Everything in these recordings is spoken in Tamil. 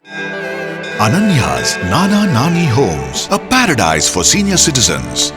Ananya's Nana Nani Homes, a paradise for senior citizens.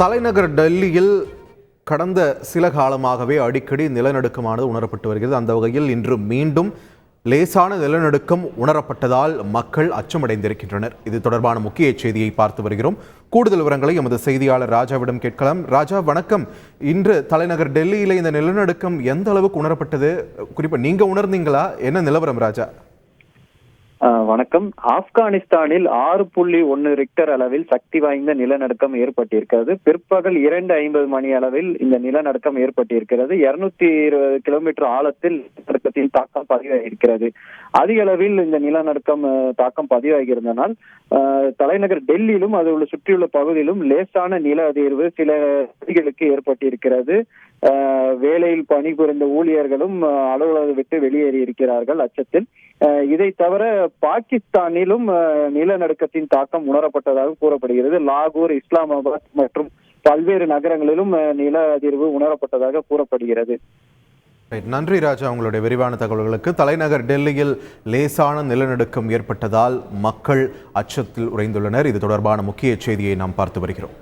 தலைநகர் டெல்லியில் கடந்த சில காலமாகவே அடிக்கடி நிலநடுக்கமானது உணரப்பட்டு வருகிறது. அந்த வகையில் இன்று மீண்டும் லேசான நிலநடுக்கம் உணரப்பட்டதால் மக்கள் அச்சமடைந்திருக்கின்றனர். இது தொடர்பான முக்கிய செய்தியை பார்த்து வருகிறோம். கூடுதல் விவரங்களை எமது செய்தியாளர் ராஜாவிடம் கேட்கலாம். ராஜா, வணக்கம். இன்று தலைநகர் டெல்லியில இந்த நிலநடுக்கம் எந்த அளவுக்கு உணரப்பட்டது? குறிப்பா நீங்க உணர்ந்தீங்களா? என்ன நிலவரம் ராஜா? வணக்கம். ஆப்கானிஸ்தானில் 6.1 ரிக்டர் அளவில் சக்தி வாய்ந்த நிலநடுக்கம் ஏற்பட்டிருக்கிறது. பிற்பகல் 2:50 மணி அளவில் இந்த நிலநடுக்கம் ஏற்பட்டிருக்கிறது. 220 கிலோமீட்டர் ஆழத்தில் நிலநடுக்கத்தின் தாக்கம் பதிவாகியிருக்கிறது. அதிக அளவில் இந்த நிலநடுக்கம் தாக்கம் பதிவாகியிருந்தனால் தலைநகர் டெல்லியிலும் அது உள்ள சுற்றியுள்ள பகுதியிலும் லேசான நில அதிர்வு சில பகுதிகளுக்கு ஏற்பட்டிருக்கிறது. வேலையில் பணிபுரிந்த ஊழியர்களும் அலுவலகம் விட்டு வெளியேறி இருக்கிறார்கள் அச்சத்தில். இதை தவிர பாகிஸ்தானிலும் நிலநடுக்கத்தின் தாக்கம் உணரப்பட்டதாக கூறப்படுகிறது. லாகூர், இஸ்லாமாபாத் மற்றும் பல்வேறு நகரங்களிலும் நில அதிர்வு உணரப்பட்டதாக கூறப்படுகிறது. நன்றி ராஜா, உங்களுடைய விரிவான தகவல்களுக்கு. தலைநகர் டெல்லியில் லேசான நிலநடுக்கம் ஏற்பட்டதால் மக்கள் அச்சத்தில் உறைந்துள்ளனர். இது தொடர்பான முக்கிய செய்தியை நாம் பார்த்து வருகிறோம்.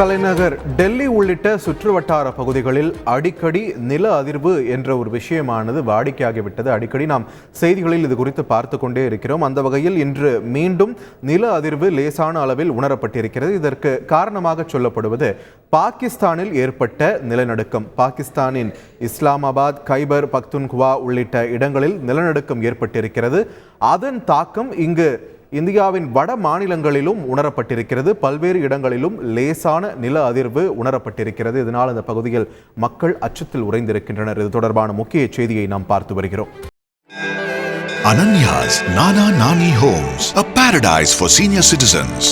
தலைநகர் டெல்லி உள்ளிட்ட சுற்றுவட்டார பகுதிகளில் அடிக்கடி நில அதிர்வு என்ற ஒரு விஷயமானது வாடிக்கையாகிவிட்டது. அடிக்கடி நாம் செய்திகளில் இது குறித்து பார்த்து கொண்டே இருக்கிறோம். அந்த வகையில் இன்று மீண்டும் நில அதிர்வு லேசான அளவில் உணரப்பட்டிருக்கிறது. இதற்கு காரணமாக சொல்லப்படுவது பாகிஸ்தானில் ஏற்பட்ட நிலநடுக்கம். பாகிஸ்தானின் இஸ்லாமாபாத், கைபர் பக்துன்குவா உள்ளிட்ட இடங்களில் நிலநடுக்கம் ஏற்பட்டிருக்கிறது. அதன் தாக்கம் இங்கு இந்தியாவின் வட மாநிலங்களிலும் உணரப்பட்டிருக்கிறது. பல்வேறு இடங்களிலும் லேசான நில அதிர்வு உணரப்பட்டிருக்கிறது. இதனால் அந்த பகுதியில் மக்கள் அச்சத்தில் உறைந்திருக்கின்றனர். இது தொடர்பான முக்கிய செய்தியை நாம் பார்த்து வருகிறோம். Ananya's Nana Nani Homes, a paradise for senior citizens.